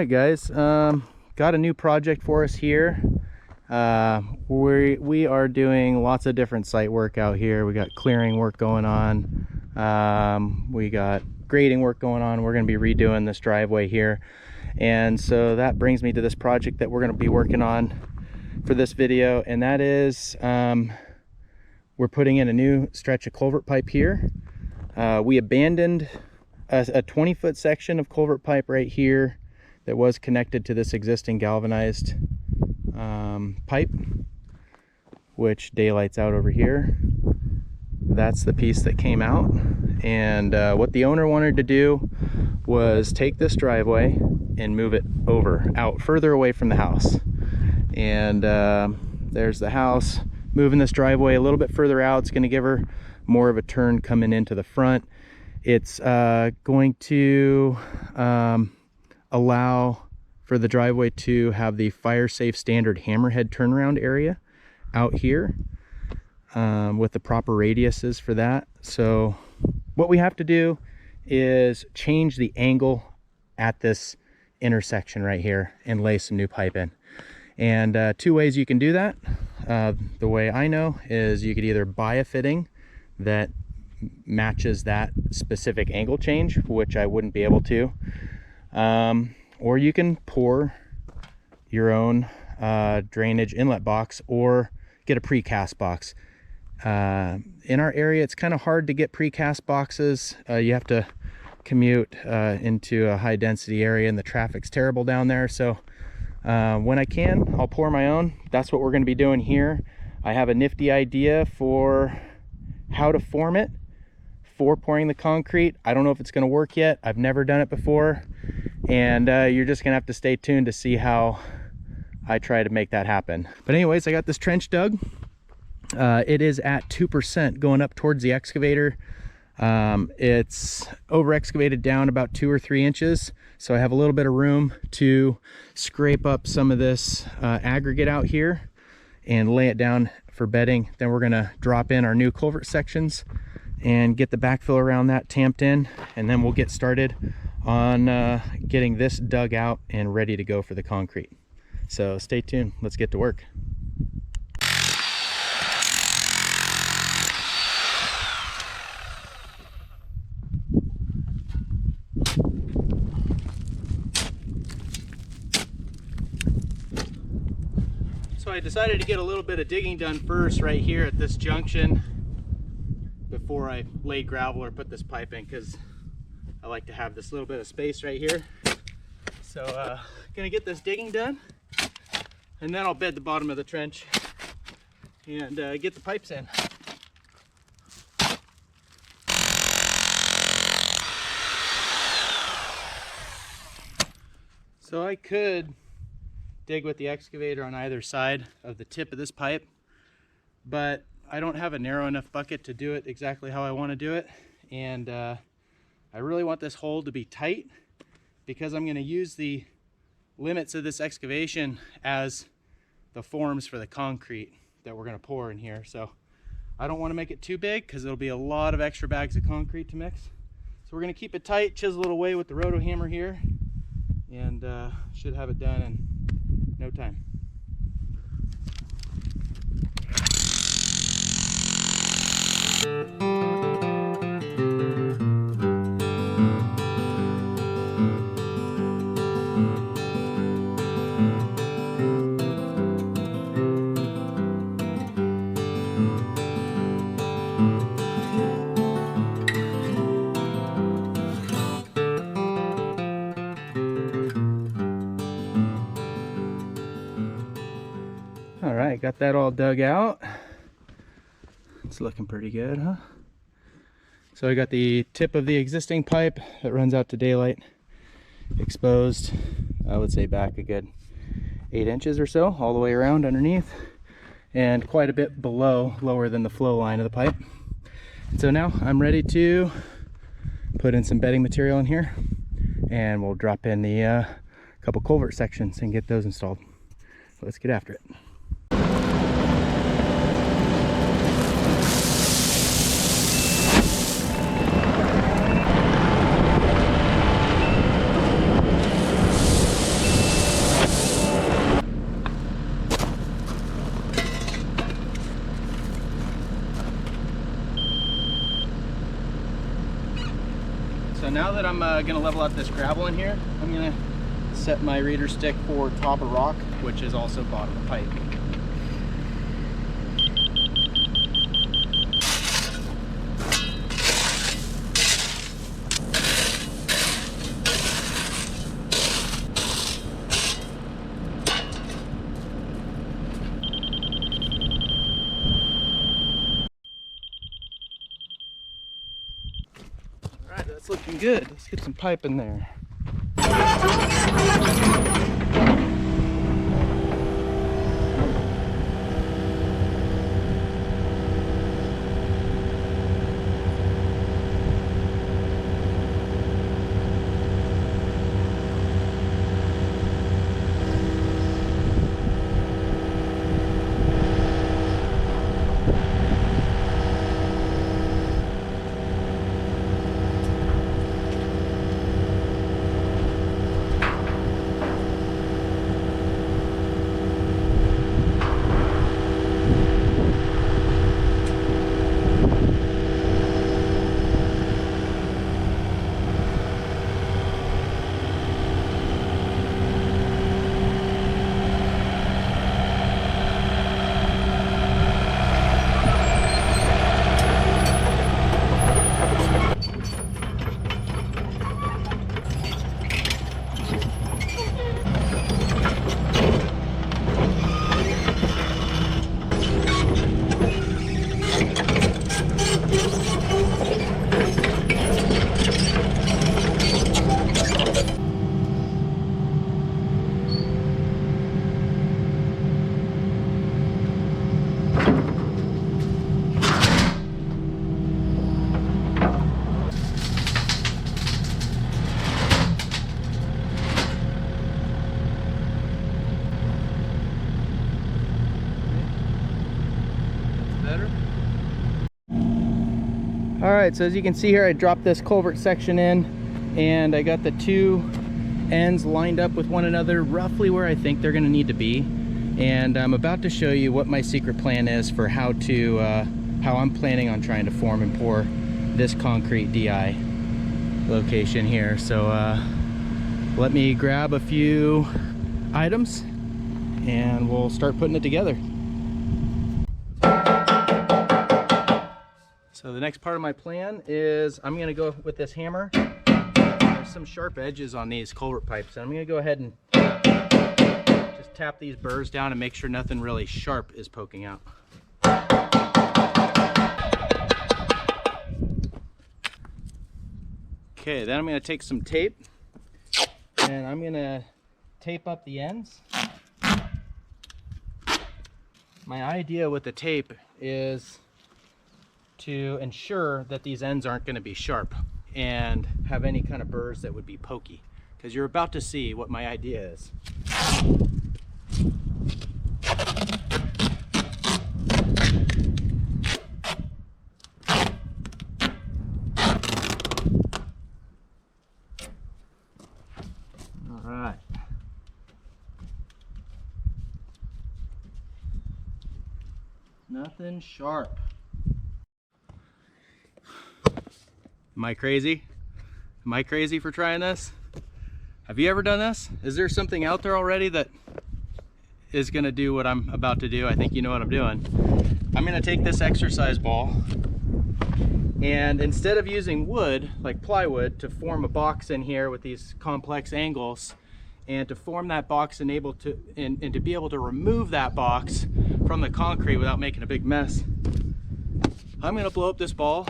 right, guys, got a new project for us here. We are doing lots of different site work out here. We got clearing work going on, we got grading work going on. We're going to be redoing this driveway here, and so that brings me to this project that we're going to be working on for this video, and that is we're putting in a new stretch of culvert pipe here. We abandoned a 20-foot section of culvert pipe right here that was connected to this existing galvanized pipe, which daylights out over here. That's the piece that came out, and what the owner wanted to do was take this driveway and move it out further away from the house. And there's the house. Moving this driveway a little bit further out, it's going to give her more of a turn coming into the front. It's going to allow for the driveway to have the fire safe standard hammerhead turnaround area out here with the proper radiuses for that. So what we have to do is change the angle at this intersection right here and lay some new pipe in. And two ways you can do that. The way I know is you could either buy a fitting that matches that specific angle change, which I wouldn't be able to, or you can pour your own drainage inlet box or get a precast box. In our area, it's kind of hard to get precast boxes. You have to commute into a high density area, and the traffic's terrible down there. So when I can, I'll pour my own. That's what we're going to be doing here. I have a nifty idea for how to form it for pouring the concrete. I don't know if it's going to work yet. I've never done it before, and you're just going to have to stay tuned to see how I try to make that happen. But anyways, I got this trench dug. It is at 2% going up towards the excavator. It's over excavated down about 2 or 3 inches, so I have a little bit of room to scrape up some of this aggregate out here and lay it down for bedding. Then we're going to drop in our new culvert sections and get the backfill around that tamped in, and then we'll get started on getting this dug out and ready to go for the concrete. So stay tuned, let's get to work. So I decided to get a little bit of digging done first right here at this junction before I lay gravel or put this pipe in, because I like to have this little bit of space right here. So gonna get this digging done, and then I'll bed the bottom of the trench and get the pipes in. So I could dig with the excavator on either side of the tip of this pipe, but I don't have a narrow enough bucket to do it exactly how I want to do it, and I really want this hole to be tight because I'm going to use the limits of this excavation as the forms for the concrete that we're going to pour in here. So I don't want to make it too big because there'll be a lot of extra bags of concrete to mix. So we're going to keep it tight, chisel it away with the roto hammer here, and should have it done in no time. All right, got that all dug out. It's looking pretty good, huh? So I got the tip of the existing pipe that runs out to daylight exposed. I would say back a good 8 inches or so, all the way around underneath, and quite a bit lower than the flow line of the pipe. And so now I'm ready to put in some bedding material in here, and we'll drop in the couple culvert sections and get those installed. So let's get after it. now that I'm gonna level out this gravel in here, I'm gonna set my reader stick for top of rock, which is also bottom of pipe. All right, that's looking good. Let's get some pipe in there. All right, so as you can see here, I dropped this culvert section in and I got the two ends lined up with one another roughly where I think they're gonna need to be. And I'm about to show you what my secret plan is for how I'm planning on trying to form and pour this concrete DI location here. So let me grab a few items and we'll start putting it together. So the next part of my plan is I'm gonna go with this hammer. There's some sharp edges on these culvert pipes, and I'm gonna go ahead and just tap these burrs down and make sure nothing really sharp is poking out. Okay, then I'm gonna take some tape and I'm gonna tape up the ends. My idea with the tape is to ensure that these ends aren't going to be sharp and have any kind of burrs that would be pokey, because you're about to see what my idea is. All right. Nothing sharp. Am I crazy? Am I crazy for trying this? Have you ever done this? Is there something out there already that is gonna do what I'm about to do? I think you know what I'm doing. I'm gonna take this exercise ball and instead of using wood, like plywood, to form a box in here with these complex angles, and to form that box and to be able to remove that box from the concrete without making a big mess, I'm gonna blow up this ball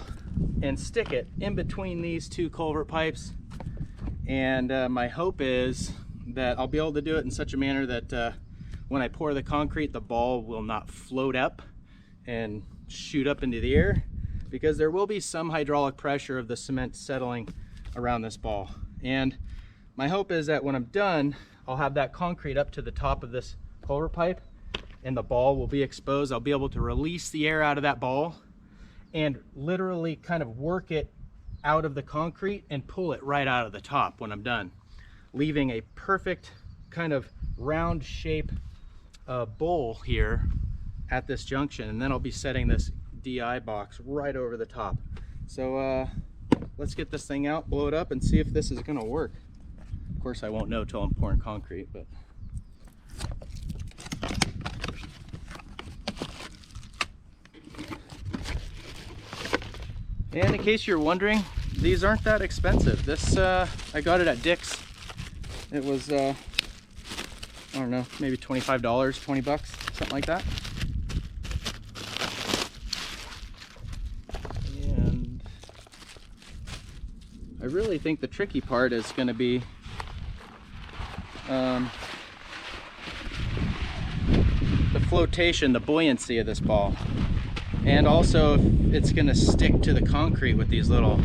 and stick it in between these two culvert pipes. And my hope is that I'll be able to do it in such a manner that when I pour the concrete, the ball will not float up and shoot up into the air, because there will be some hydraulic pressure of the cement settling around this ball. And my hope is that when I'm done, I'll have that concrete up to the top of this culvert pipe and the ball will be exposed. I'll be able to release the air out of that ball and literally kind of work it out of the concrete and pull it right out of the top when I'm done, leaving a perfect kind of round shape bowl here at this junction. And then I'll be setting this DI box right over the top. So let's get this thing out, blow it up, and see if this is gonna work. Of course I won't know till I'm pouring concrete, but and in case you're wondering, these aren't that expensive. This I got it at Dick's. It was I don't know, maybe $25, 20 bucks, something like that. And I really think the tricky part is going to be the flotation, the buoyancy of this ball, and also if it's going to stick to the concrete with these little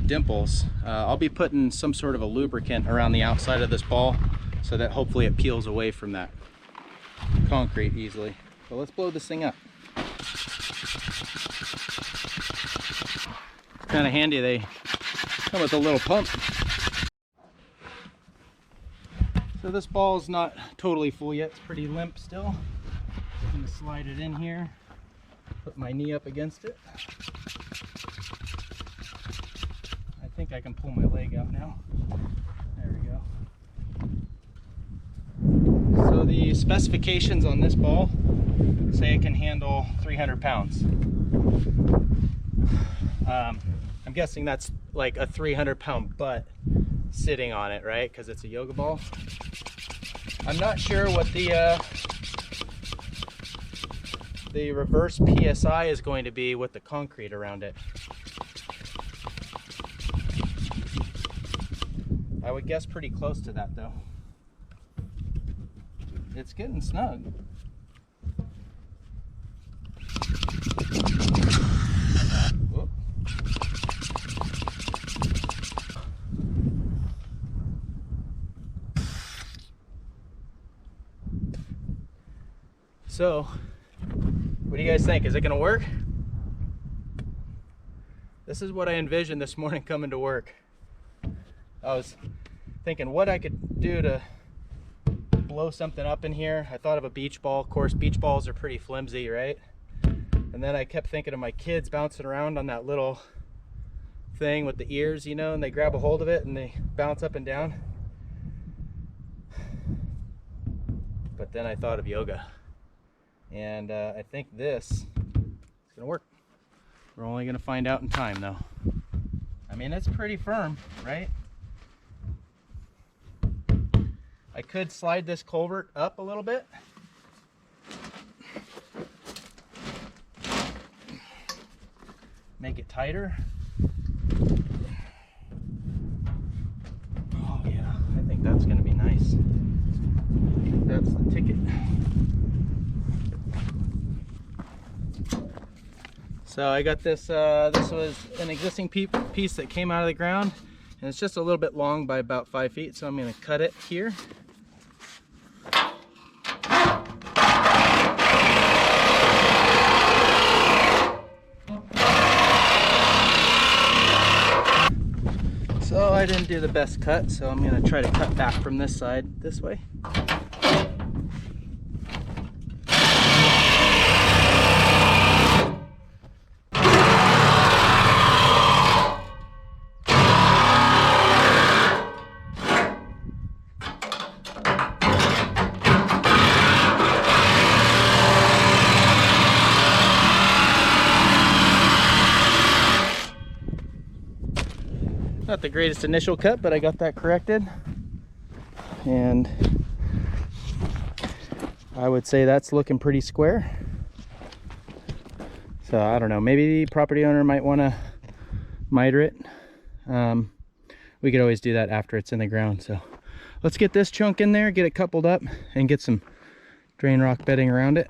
dimples. I'll be putting some sort of a lubricant around the outside of this ball so that hopefully it peels away from that concrete easily. So let's blow this thing up. Kind of handy, they come with a little pump. So this ball is not totally full yet, it's pretty limp still. I'm gonna slide it in here, put my knee up against it. I think I can pull my leg out now. There we go. So the specifications on this ball say it can handle 300 pounds. I'm guessing that's like a 300-pound butt sitting on it, right? Because it's a yoga ball. I'm not sure what the reverse PSI is going to be with the concrete around it. I would guess pretty close to that though. It's getting snug. Whoop. So, what do you guys think? Is it gonna work? This is what I envisioned this morning coming to work. I was thinking what I could do to blow something up in here. I thought of a beach ball. Of course, beach balls are pretty flimsy, right? And then I kept thinking of my kids bouncing around on that little thing with the ears, you know, and they grab a hold of it and they bounce up and down. But then I thought of yoga. And I think this is gonna work. We're only gonna find out in time though. I mean, it's pretty firm, right? I could slide this culvert up a little bit. Make it tighter. Oh yeah, I think that's gonna be nice. That's the ticket. So I got this, this was an existing piece that came out of the ground, and it's just a little bit long by about 5 feet, so I'm gonna cut it here. So I didn't do the best cut, so I'm gonna try to cut back from this side this way. Not the greatest initial cut, but I got that corrected. And I would say that's looking pretty square. So I don't know, maybe the property owner might want to miter it. We could always do that after it's in the ground. So let's get this chunk in there, get it coupled up, and get some drain rock bedding around it.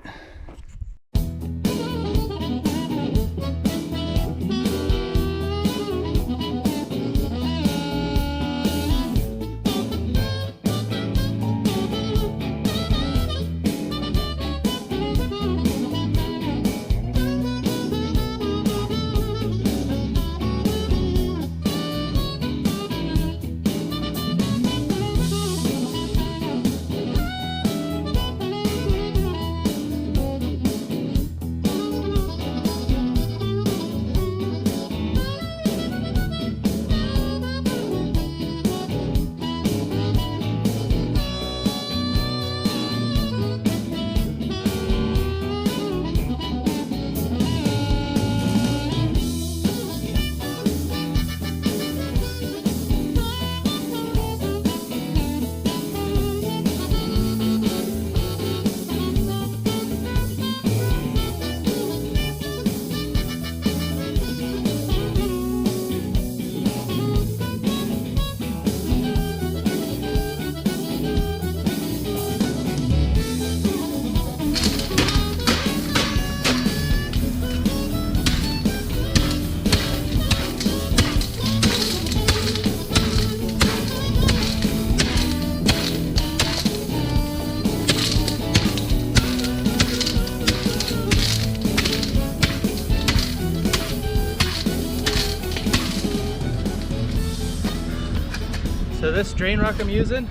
So this drain rock I'm using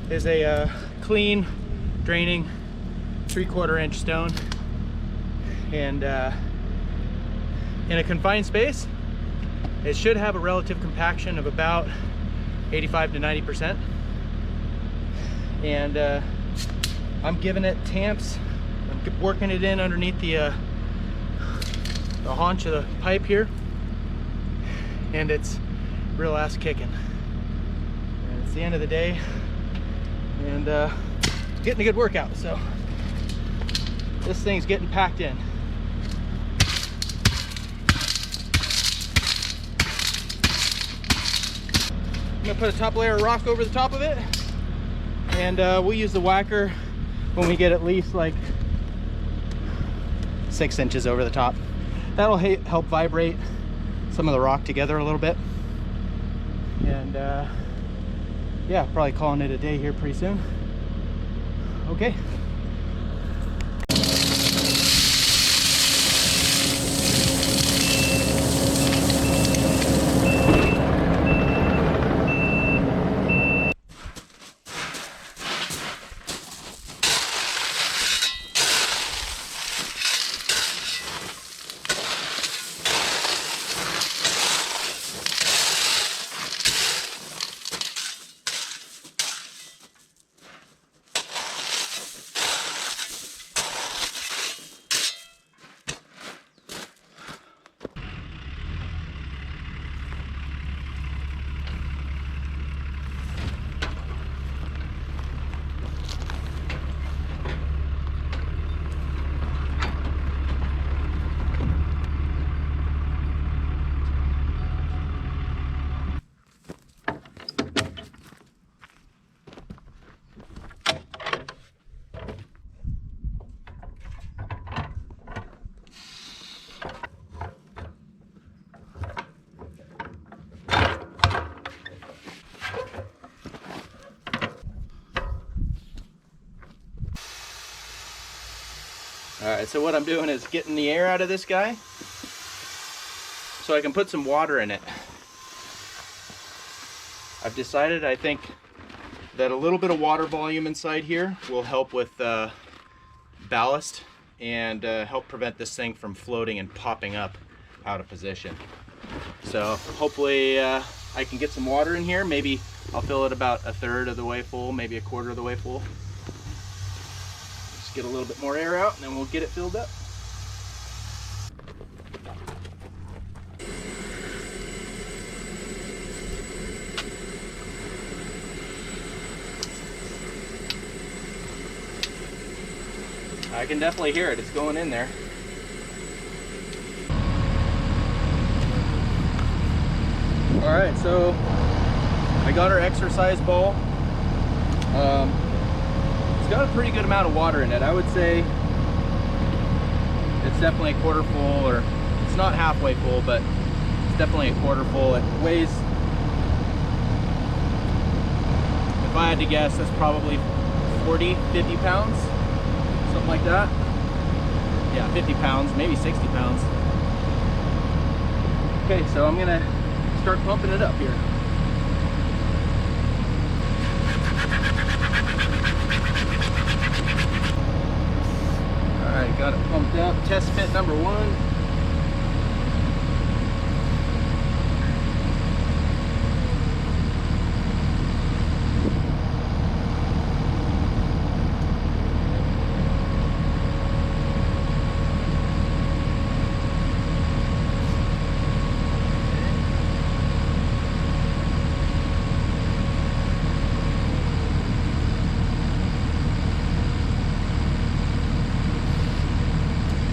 is a clean draining 3/4 inch stone, and in a confined space it should have a relative compaction of about 85 to 90%. And I'm giving it tamps. I'm working it in underneath the haunch of the pipe here, and it's real ass kicking. And it's the end of the day, and getting a good workout. So this thing's getting packed in. I'm gonna put a top layer of rock over the top of it, and we'll use the whacker when we get at least like 6 inches over the top. That'll help vibrate some of the rock together a little bit. And yeah, probably calling it a day here pretty soon. Okay. Alright, so what I'm doing is getting the air out of this guy so I can put some water in it. I've decided, I think, that a little bit of water volume inside here will help with ballast and help prevent this thing from floating and popping up out of position. So hopefully I can get some water in here. Maybe I'll fill it about 1/3 of the way full, maybe 1/4 of the way full. Get a little bit more air out, and then we'll get it filled up. I can definitely hear it. It's going in there. All right, so I got our exercise ball. It's got a pretty good amount of water in it. I would say it's definitely 1/4 full, or it's not halfway full, but it's definitely 1/4 full. It weighs, if I had to guess, that's probably 40, 50 pounds, something like that. Yeah, 50 pounds, maybe 60 pounds. Okay, so I'm gonna start pumping it up here. Alright, got it pumped up. Test fit number 1.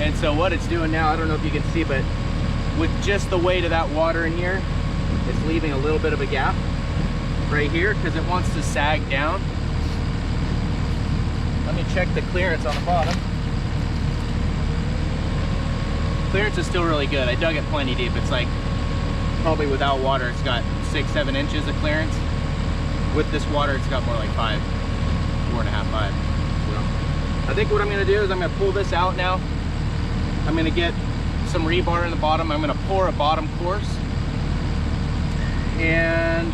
And so what it's doing now, I don't know if you can see, but with just the weight of that water in here, it's leaving a little bit of a gap right here because it wants to sag down. Let me check the clearance on the bottom. Clearance is still really good. I dug it plenty deep. It's like, probably without water, it's got 6-7 inches of clearance. With this water, it's got more like 5, 4.5, 5. So I think what I'm gonna do is I'm gonna pull this out now. I'm gonna get some rebar in the bottom. I'm gonna pour a bottom course, and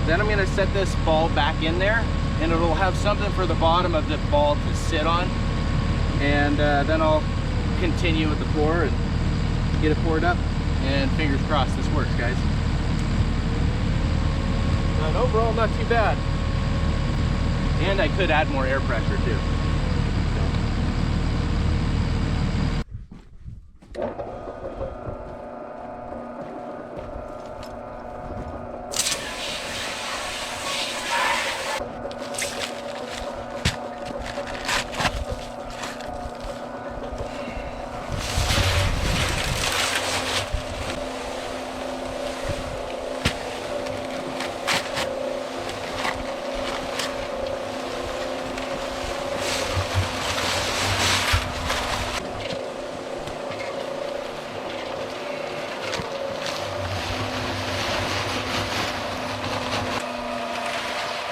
Then I'm gonna set this ball back in there, and it'll have something for the bottom of the ball to sit on. And then I'll continue with the pour and get it poured up. And fingers crossed this works, guys. But overall, not too bad. And I could add more air pressure too.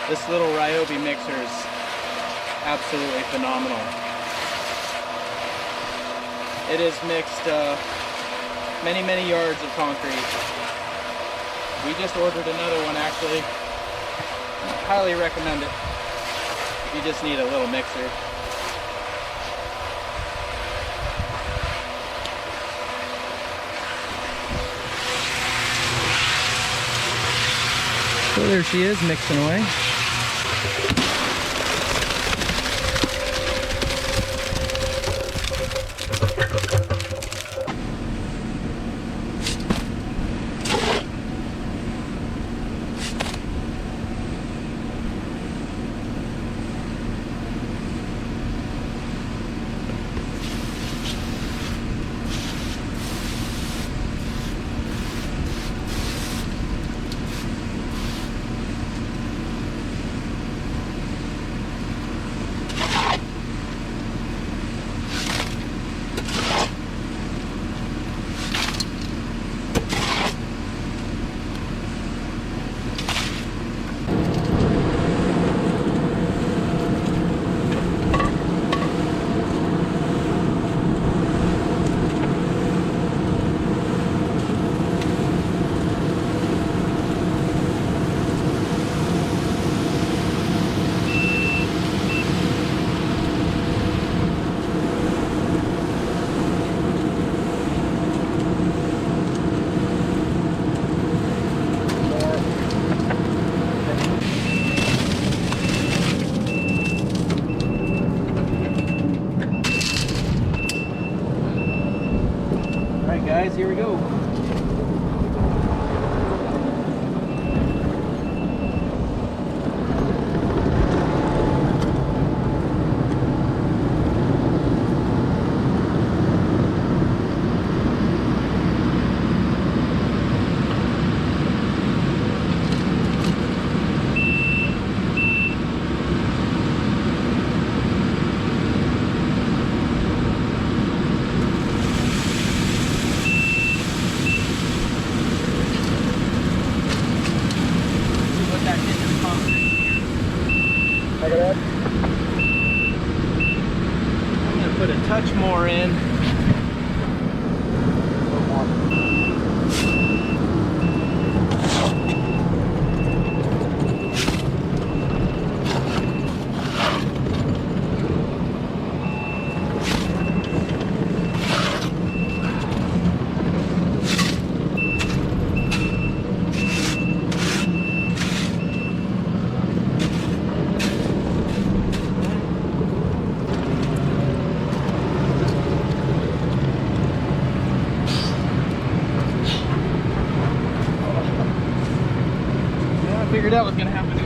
This little Ryobi mixer is absolutely phenomenal. It has mixed many yards of concrete. We just ordered another one actually. Highly recommend it if you just need a little mixer. So there she is, mixing away. Guys, here we go. I'm going to put a touch more in. Figured out what's gonna happen.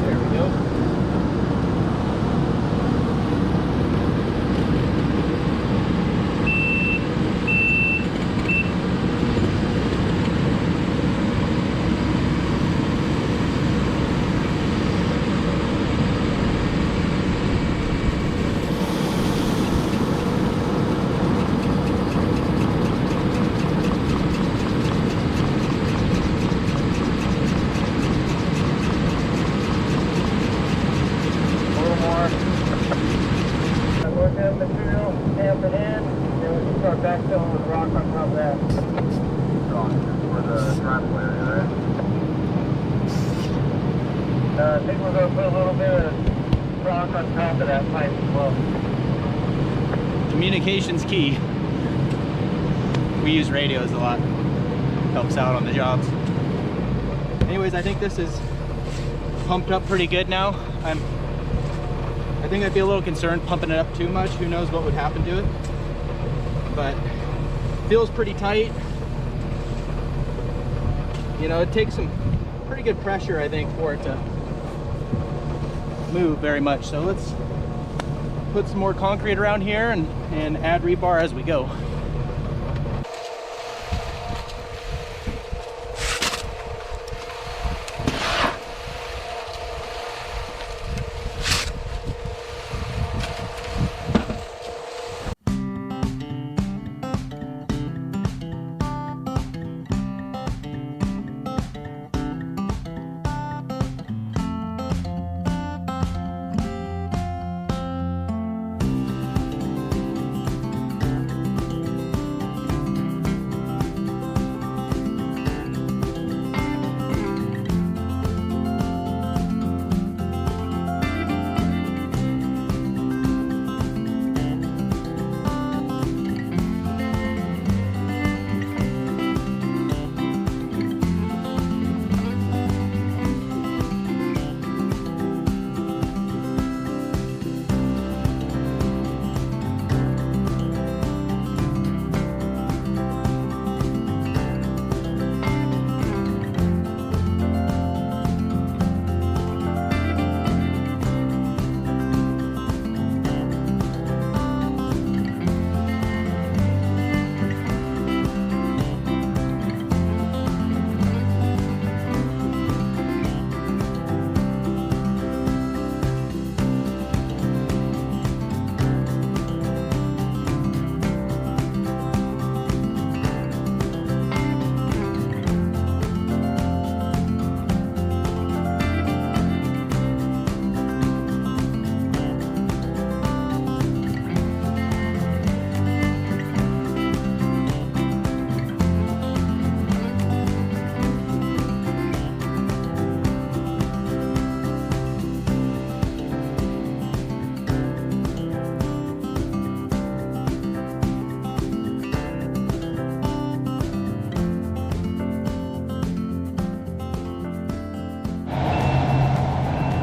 There we go. I think we're going to put a little bit of rock on top of that pipe as well. Communication's key. We use radios a lot. Helps out on the jobs. Anyways, I think this is pumped up pretty good now. I think I'd be a little concerned pumping it up too much. Who knows what would happen to it. But feels pretty tight. You know, it takes some pretty good pressure, I think, for it to move very much. So let's put some more concrete around here and add rebar as we go.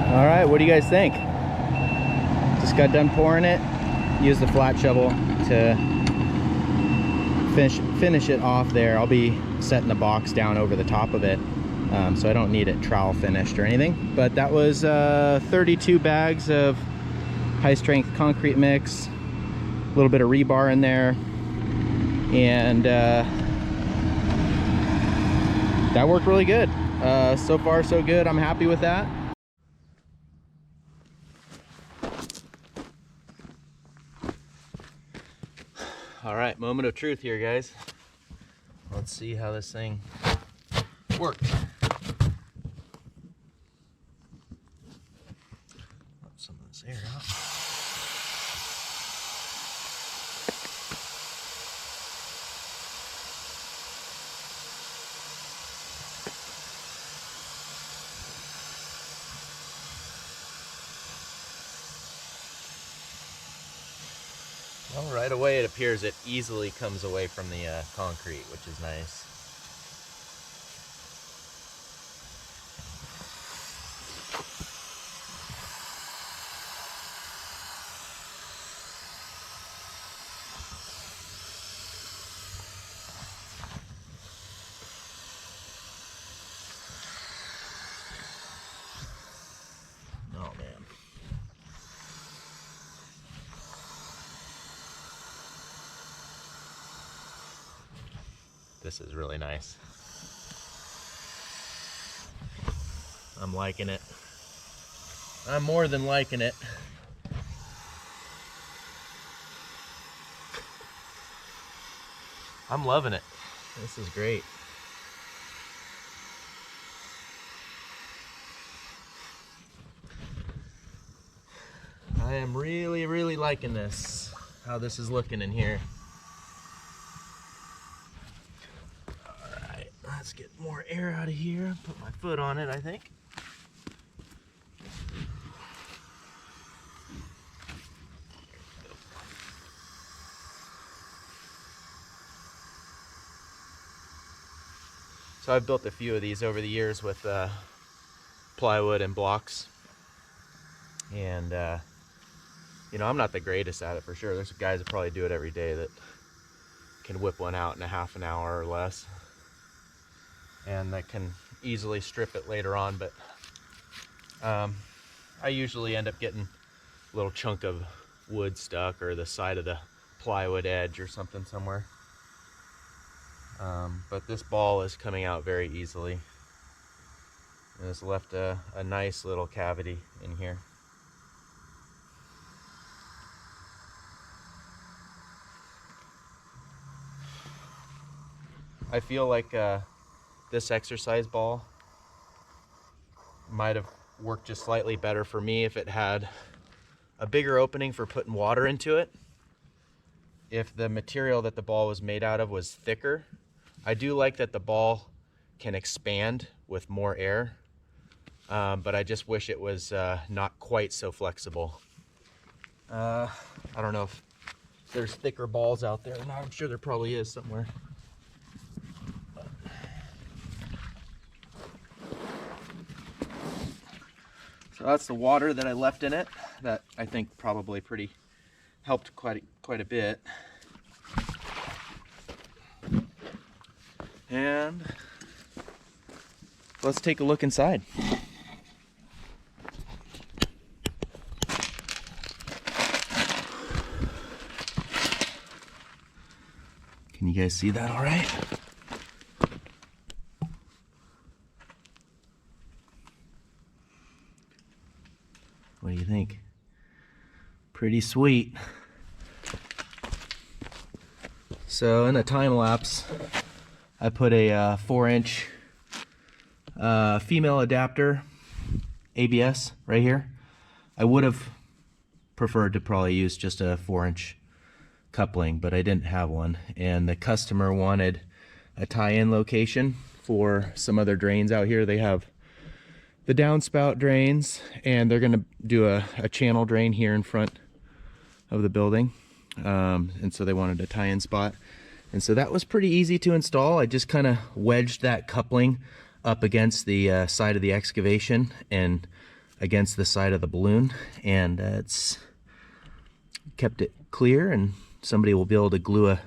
All right, what do you guys think? Just got done pouring it. Use the flat shovel to finish it off there. I'll be setting the box down over the top of it, so I don't need it trowel finished or anything. But that was 32 bags of high strength concrete mix, a little bit of rebar in there, and that worked really good. So far so good. I'm happy with that. All right, moment of truth here, guys. Let's see how this thing works. Let some of this air out. Well, right away it appears it easily comes away from the concrete, which is nice. Oh man. This is really nice. I'm liking it. I'm more than liking it. I'm loving it. This is great. I am really, really liking this, how this is looking in here. Let's get more air out of here. Put my foot on it, I think. So I've built a few of these over the years with plywood and blocks. And you know, I'm not the greatest at it for sure. There's guys that probably do it every day that can whip one out in a half an hour or less, and that can easily strip it later on. But I usually end up getting a little chunk of wood stuck or the side of the plywood edge or something somewhere. But this ball is coming out very easily, and it's left a nice little cavity in here. I feel like this exercise ball might have worked just slightly better for me if it had a bigger opening for putting water into it. If the material that the ball was made out of was thicker. I do like that the ball can expand with more air, but I just wish it was not quite so flexible. I don't know if there's thicker balls out there or not. I'm sure there probably is somewhere. So that's the water that I left in it. That I think probably helped quite a bit. And let's take a look inside. Can you guys see that all right? What do you think? Pretty sweet. So in a time lapse, I put a 4-inch female adapter ABS right here. I would have preferred to probably use just a 4-inch coupling, but I didn't have one, and the customer wanted a tie-in location for some other drains out here. They have the downspout drains, and they're gonna do a channel drain here in front of the building, and so they wanted a tie-in spot. And so that was pretty easy to install. I just kind of wedged that coupling up against the side of the excavation and against the side of the balloon, and it's kept it clear, and somebody will be able to glue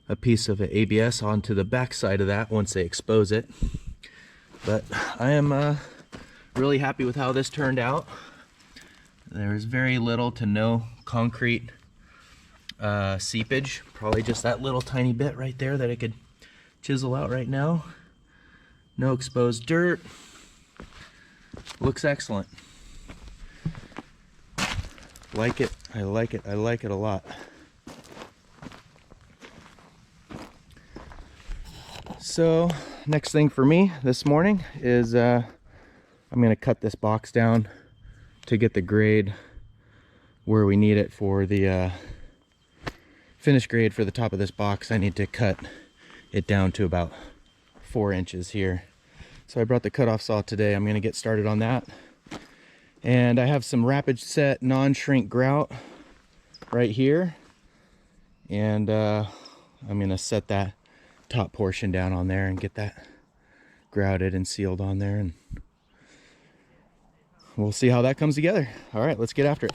a piece of ABS onto the back side of that once they expose it. But I am really happy with how this turned out. There's very little to no concrete seepage, probably just that little tiny bit right there that I could chisel out right now. No exposed dirt. Looks excellent. Like it. I like it. I like it a lot. So next thing for me this morning is I'm going to cut this box down to get the grade where we need it for the finished grade for the top of this box. I need to cut it down to about 4 inches here. So I brought the cutoff saw today. I'm going to get started on that. And I have some rapid set non-shrink grout right here. And I'm going to set that top portion down on there and get that grouted and sealed on there. And we'll see how that comes together. All right, let's get after it.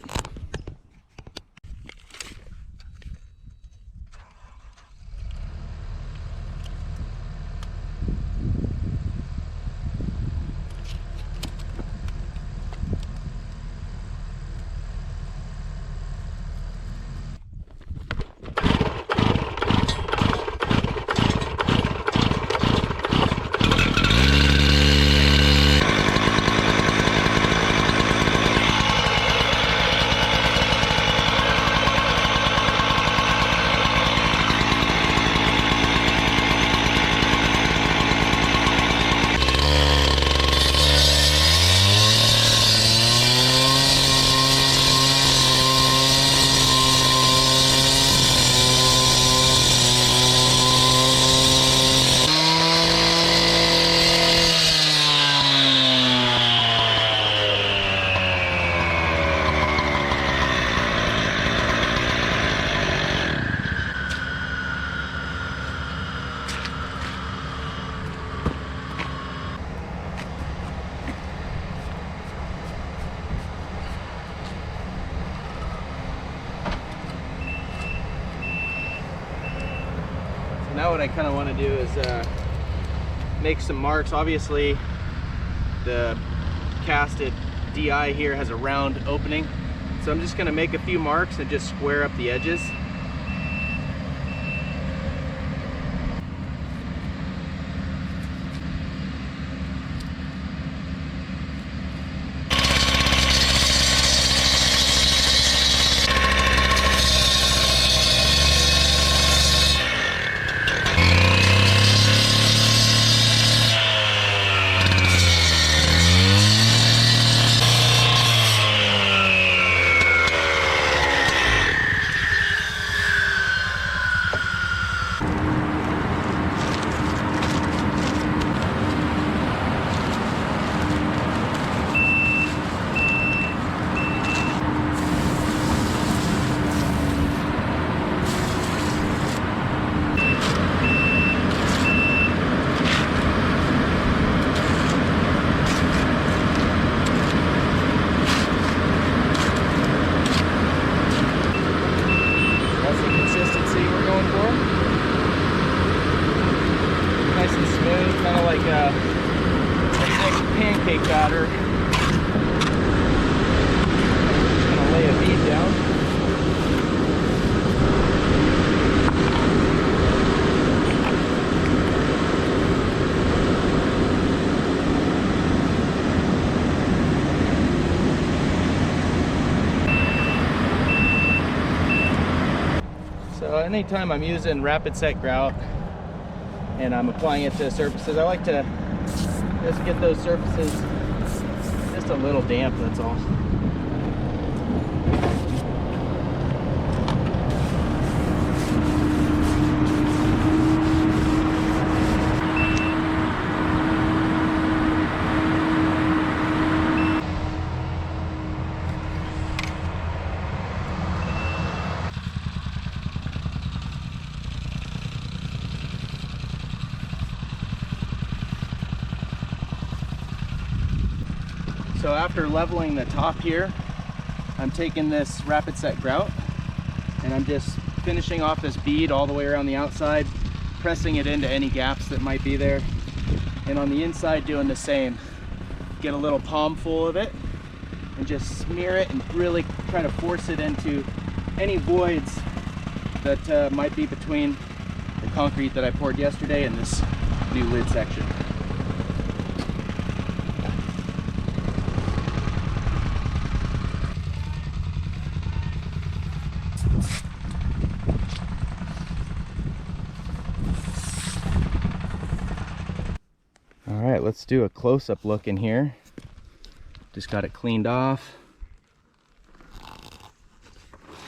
what I kind of want to do is make some marks. Obviously the casted DI here has a round opening, so I'm just going to make a few marks and just square up the edges. Anytime I'm using rapid set grout and I'm applying it to surfaces, I like to just get those surfaces just a little damp, that's all. So after leveling the top here, I'm taking this rapid set grout and I'm just finishing off this bead all the way around the outside, pressing it into any gaps that might be there. And on the inside doing the same. Get a little palm full of it and just smear it and really try to force it into any voids that might be between the concrete that I poured yesterday and this new lid section. Let's do a close-up look in here. Just got it cleaned off.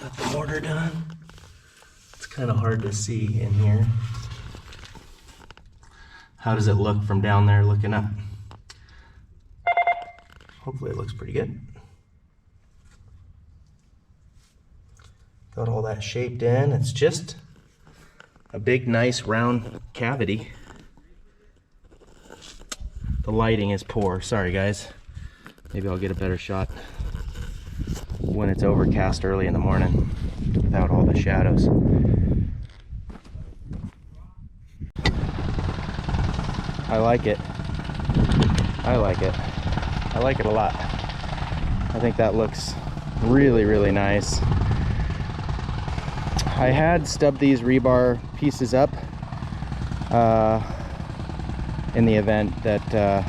Got the mortar done. It's kind of hard to see in here. How does it look from down there looking up? Hopefully it looks pretty good. Got all that shaped in. It's just a big, nice, round cavity. The lighting is poor, sorry guys. Maybe I'll get a better shot when it's overcast early in the morning without all the shadows. I like it. I like it. I like it a lot. I think that looks really, really nice. I had stubbed these rebar pieces up in the event that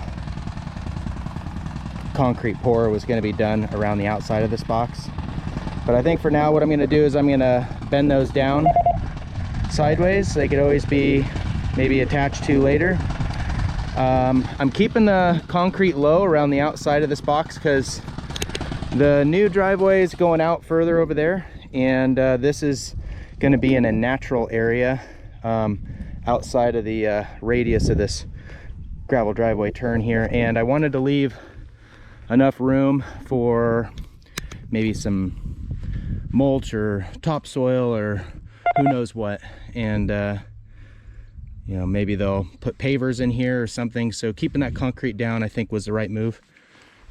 concrete pour was going to be done around the outside of this box. But I think for now what I'm going to do is I'm going to bend those down sideways. They could always be maybe attached to later. I'm keeping the concrete low around the outside of this box because the new driveway is going out further over there, and this is going to be in a natural area outside of the radius of this gravel driveway turn here, and I wanted to leave enough room for maybe some mulch or topsoil or who knows what, and you know, maybe they'll put pavers in here or something. So keeping that concrete down I think was the right move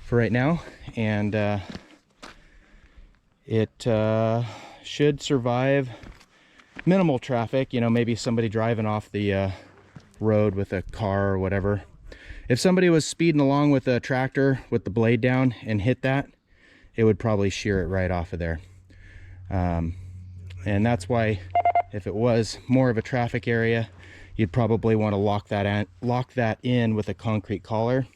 for right now, and it should survive minimal traffic, you know, maybe somebody driving off the road with a car or whatever. If somebody was speeding along with a tractor with the blade down and hit that, it would probably shear it right off of there. And that's why, if it was more of a traffic area, you'd probably want to lock that in with a concrete collar,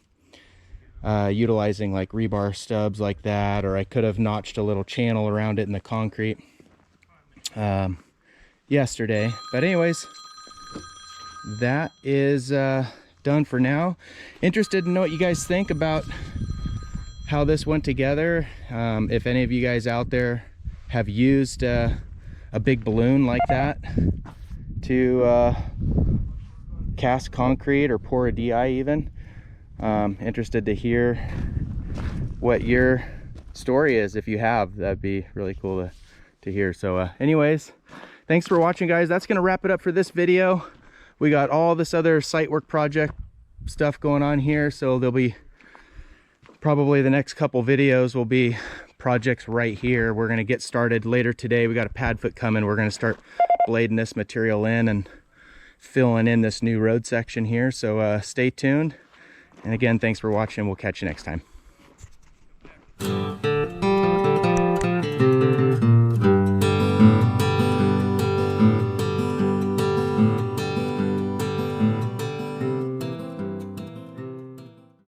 utilizing like rebar stubs like that, or I could have notched a little channel around it in the concrete yesterday. But anyways, that is done for now. Interested to know what you guys think about how this went together. If any of you guys out there have used a big balloon like that to cast concrete or pour a DI even. Interested to hear what your story is. If you have, that'd be really cool to hear. So anyways, thanks for watching, guys. That's gonna wrap it up for this video. We got all this other site work project stuff going on here, so there'll be probably the next couple videos will be projects right here. We're gonna get started later today. We got a pad foot coming. We're gonna start blading this material in and filling in this new road section here. So stay tuned. And again, thanks for watching. We'll catch you next time.